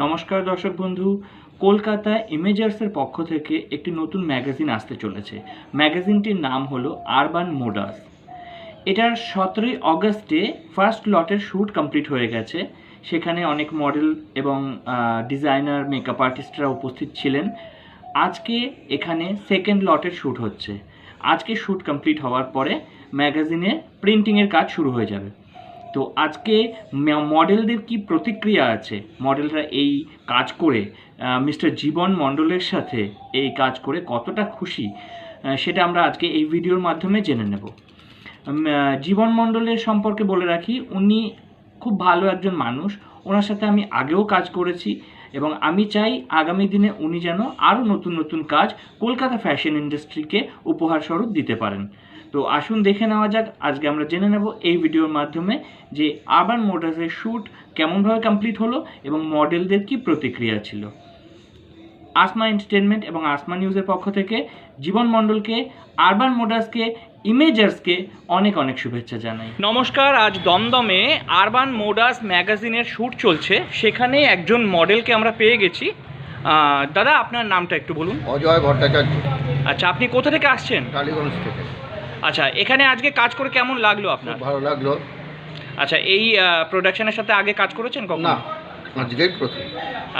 নমস্কার দর্শক বন্ধু, কলকাতা ইমেজার্সের পক্ষ থেকে একটি নতুন ম্যাগাজিন আসতে চলেছে। ম্যাগাজিনটির নাম হলো আরবান মোডাস। এটার 17ই অগস্টে ফার্স্ট লটের শ্যুট কমপ্লিট হয়ে গেছে। সেখানে অনেক মডেল এবং ডিজাইনার, মেকআপ আর্টিস্টরা উপস্থিত ছিলেন। আজকে এখানে সেকেন্ড লটের শ্যুট হচ্ছে। আজকে শ্যুট কমপ্লিট হওয়ার পরে ম্যাগাজিনের প্রিন্টিংয়ের কাজ শুরু হয়ে যাবে। তো আজকে মডেলদের কি প্রতিক্রিয়া আছে, মডেলরা এই কাজ করে মিস্টার জীবন মণ্ডলের সাথে এই কাজ করে কতটা খুশি, সেটা আমরা আজকে এই ভিডিওর মাধ্যমে জেনে নেব। জীবন মণ্ডলের সম্পর্কে বলে রাখি, উনি খুব ভালো একজন মানুষ। ওনার সাথে আমি আগেও কাজ করেছি এবং আমি চাই আগামী দিনে উনি যেন আরও নতুন নতুন কাজ কলকাতা ফ্যাশন ইন্ডাস্ট্রিকে উপহার স্বরূপ দিতে পারেন। তো আসুন দেখে নেওয়া যাক। আজকে আমরা জেনে নেব এই ভিডিওর মাধ্যমে যে আরবান মোডাসের শ্যুট কেমনভাবে কমপ্লিট হলো এবং মডেলদের কি প্রতিক্রিয়া ছিল। আসমা এন্টারটেনমেন্ট এবং আসমা নিউজের পক্ষ থেকে জীবন মণ্ডলকে, আরবান মোডাসকে, ইমেজার্সকে অনেক অনেক শুভেচ্ছা জানাই। নমস্কার, আজ দমদমে আরবান মোডাস ম্যাগাজিনের শ্যুট চলছে। সেখানে একজন মডেলকে আমরা পেয়ে গেছি। দাদা, আপনার নামটা একটু বলুন। অজয় ভট্টাচার্য। আচ্ছা, আপনি কোথা থেকে আসছেন? টালিগঞ্জ থেকে। আচ্ছা, এখানে আজকে কাজ করে কেমন লাগলো আপনার? ভালো লাগলো। আচ্ছা, এই প্রোডাকশনের সাথে আগে কাজ করেছেন কখনো? না, আজকেই প্রথম।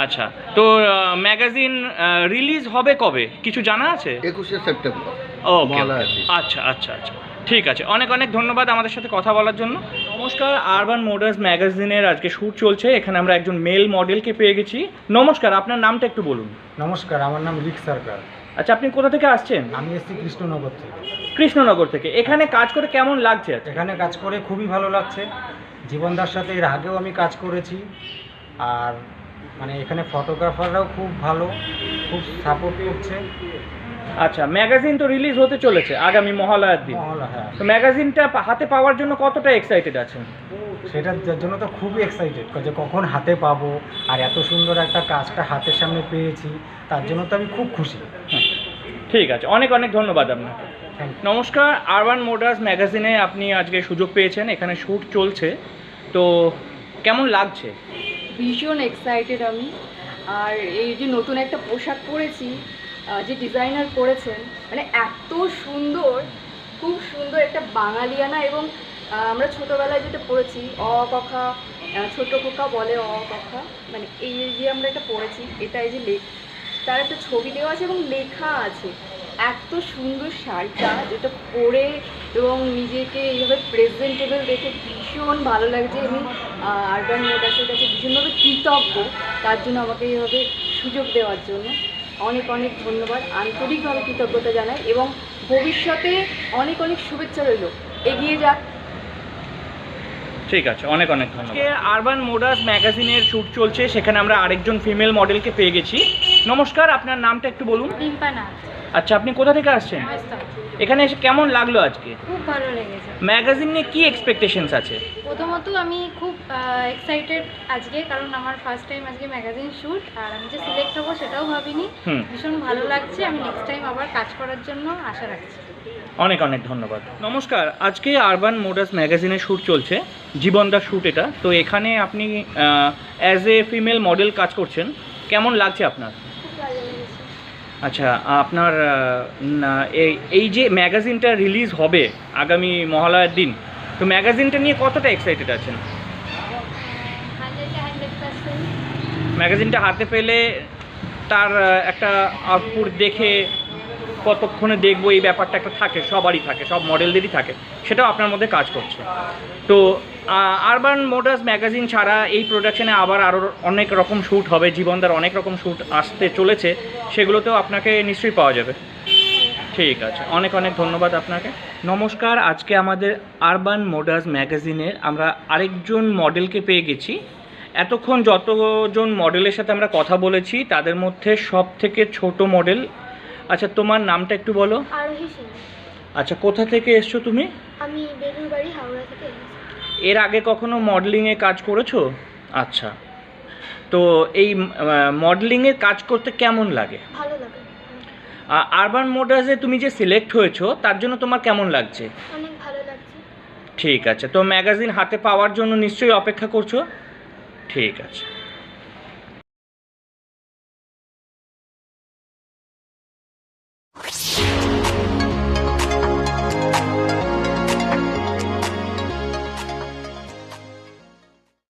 আচ্ছা, তো ম্যাগাজিন রিলিজ হবে কবে কিছু জানা আছে? 21শে সেপ্টেম্বর। ওকে, আচ্ছা আচ্ছা আচ্ছা, ঠিক আছে। অনেক অনেক ধন্যবাদ আমাদের সাথে কথা বলার জন্য। নমস্কার, আরবান মোডাস ম্যাগাজিনের আজকে শ্যুট চলছে। এখানে আমরা একজন মেল মডেলকে পেয়ে গেছি। নমস্কার, আপনার নামটা একটু বলুন। নমস্কার, আমার নাম রিক সরকার। আচ্ছা, আপনি কোথা থেকে আসছেন? আমি এসেছি কৃষ্ণনগর থেকে। কৃষ্ণনগর থেকে। এখানে কাজ করে কেমন লাগছে? এখানে কাজ করে খুবই ভালো লাগছে। জীবনদার সাথে এর আগেও আমি কাজ করেছি। আর মানে এখানে ফটোগ্রাফাররাও খুব ভালো, খুব সাপোর্ট করছে। আচ্ছা, ম্যাগাজিন তো রিলিজ হতে চলেছে আগামী মহালয়ার দিন। হ্যাঁ, তো ম্যাগাজিনটা হাতে পাওয়ার জন্য কতটা এক্সাইটেড আছেন? সেটার জন্য তো খুবই এক্সাইটেড যে কখন হাতে পাবো, আর এত সুন্দর একটা কাজটা হাতের সামনে পেয়েছি, তার জন্য তো আমি খুব খুশি। ঠিক আছে, অনেক অনেক ধন্যবাদ আপনাকে। নমস্কার, আরবান মোডাস ম্যাগাজিনে আপনি আজকে সুযোগ পেয়েছেন, এখানে শ্যুট চলছে, তো কেমন লাগছে? ভীষণ এক্সাইটেড আমি। আর এই যে নতুন একটা পোশাক পরেছি, যে ডিজাইনার করেছেন, মানে এত সুন্দর, খুব সুন্দর একটা বাঙালিয়ানা। এবং আমরা ছোটোবেলায় যেটা পড়েছি অ কথা, ছোট খোকা বলে অ কথা, মানে এই যে আমরা এটা পড়েছি, এটা এই যে তার একটা ছবি দেওয়া আছে এবং লেখা আছে। এত সুন্দর শাড়িটা, যেটা পরে এবং নিজেকে এইভাবে প্রেজেন্টেবল দেখে ভীষণ ভালো লাগছে। আমি আরবান মোডাসের কাছে ভীষণভাবে কৃতজ্ঞ তার জন্য, আমাকে এইভাবে সুযোগ দেওয়ার জন্য অনেক অনেক ধন্যবাদ, আন্তরিকভাবে কৃতজ্ঞতা জানাই। এবং ভবিষ্যতে অনেক অনেক শুভেচ্ছা রইল, এগিয়ে যাক। ঠিক আছে, অনেক অনেক ধন্যবাদ। আরবান মোডাস ম্যাগাজিনের শ্যুট চলছে, সেখানে আমরা আরেকজন ফিমেল মডেলকে পেয়ে গেছি। নমস্কার, আপনার নামটা একটু বলুন। টিম্পানা। আচ্ছা, আপনি কোথা থেকে আসছেন? এখানে এসে কেমন লাগলো আজকে? খুব ভালো লেগেছে। ম্যাগাজিন নিয়ে কি এক্সপেকটেশনস আছে? প্রথমত আমি খুব এক্সাইটেড আজকে, কারণ আমার ফার্স্ট টাইম আজকে ম্যাগাজিন শ্যুট, আর আমি যে সিলেক্ট হবো সেটাও ভাবিনি। ভীষণ ভালো লাগছে। আমি নেক্সট টাইম আবার কাজ করার জন্য আশা রাখছি। অনেক অনেক ধন্যবাদ। নমস্কার, আজকে আরবান মোডাস ম্যাগাজিনের শ্যুট চলছে, জীবনদার শ্যুট এটা। তো এখানে আপনি অ্যাজ এ ফিমেল মডেল কাজ করছেন, কেমন লাগছে আপনার? খুব ভালো লেগেছে। আচ্ছা, আপনার এই যে ম্যাগাজিনটা রিলিজ হবে আগামী মহালয়ার দিন, তো ম্যাগাজিনটা নিয়ে কতটা এক্সাইটেড আছেন? 100% ম্যাগাজিনটা হাতে পেলে তার একটা আউটপুট দেখে কতক্ষণে দেখবো, এই ব্যাপারটা একটা থাকে, সবারই থাকে, সব মডেলদেরই থাকে, সেটাও আপনার মধ্যে কাজ করছে। তো আরবান মোডাস ম্যাগাজিন ছাড়া এই প্রোডাকশনে আবার আরও অনেক রকম শ্যুট হবে, জীবনদার অনেক রকম শ্যুট আসতে চলেছে, সেগুলোতেও আপনাকে নিশ্চয়ই পাওয়া যাবে। ঠিক আছে, অনেক অনেক ধন্যবাদ আপনাকে। নমস্কার, আজকে আমাদের আরবান মোডাস ম্যাগাজিনের আমরা আরেকজন মডেলকে পেয়ে গেছি। এতক্ষণ যতজন মডেলের সাথে আমরা কথা বলেছি, তাদের মধ্যে সব থেকে ছোট মডেল। আচ্ছা, তোমার নামটা একটু বলো। আরোহী সিং। আচ্ছা, কোথা থেকে এসছো তুমি? আমি বেলুড়বাড়ি, হাওড়া থেকে এসেছি। এর আগে কখনো মডেলিংয়ে কাজ করেছো? আচ্ছা, তো এই মডেলিংয়ের কাজ করতে কেমন লাগে? ভালো লাগে। আরবান মোডাসে তুমি যে সিলেক্ট হয়েছো, তার জন্য তোমার কেমন লাগছে? অনেক ভালো লাগছে। ঠিক আছে, তো ম্যাগাজিন হাতে পাওয়ার জন্য নিশ্চয়ই অপেক্ষা করছো? ঠিক আছে।